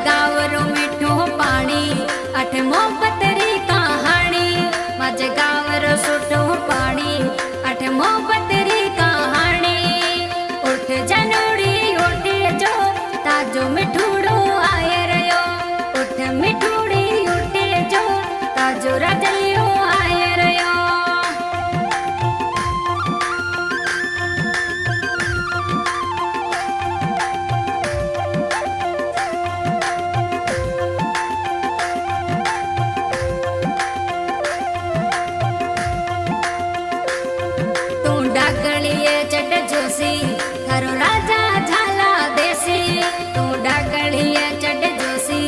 गाँव रो मीठो पानी अठ मोहब्बत री कहानी। माझे गाँव रो सुठो पानी अठ मोहब्बत री कहानी। उठ जनोड़ी उठ जो ताजो मिठूड़ो आए रयो। उठ मिठूड़ी उठ जो ताजो रजलियो आए रयो। डागलिए चढ़ जोशी थारो राजा झाला देसी। तू डागलिए चढ़ जोशी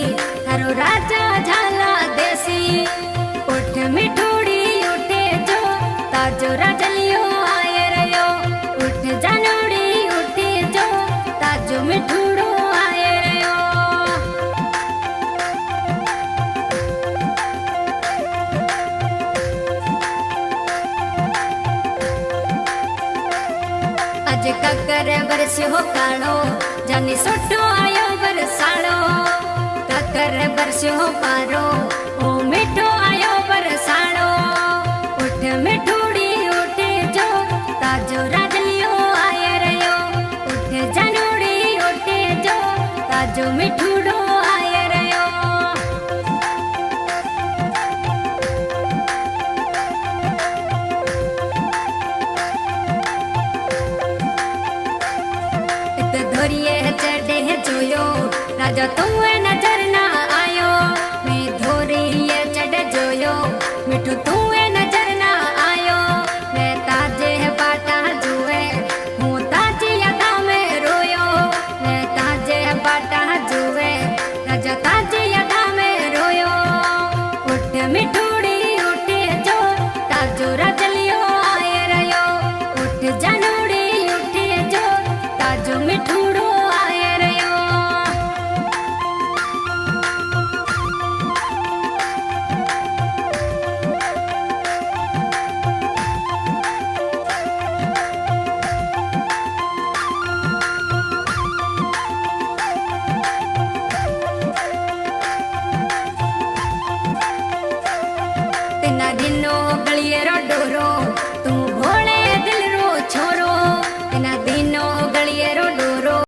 थारो राजा झाला देसी। उठ मिठूड़ी उठे जो ताजो रजलियो आए रयो। उठ जनोड़ी उठे जो ताजो मिठूड़ो आए रयो। अज ककर बरस्यो कालो जानी सुठो आयो बरसालो। ककर बरस्यो पारो ओ मिठो आयो बरसालो। उठ मिठूड़ी उठे जो ताजो रजलियो आए रयो। उठ जनोड़ी उठे जो ताजो मिठूड़ो आए रयो। धोरिए चढ़े जोयो राजा तुए नजर ना आयो। मैं धोरिए चढ़ जोयो मिठू तुए नजर ना आयो। मैं ताजे बाटा जुए हूँ ताजी यादा में रोयो। मैं ताजे बाटा जुए राजा ताजी यादा में रोयो। उठ मिठूड़ी उठे जो ताजो रजलियो आए रयो। उठ जनोड़ी उठे जो ताजो मिठूड़ो आए रयो। तिना दिनो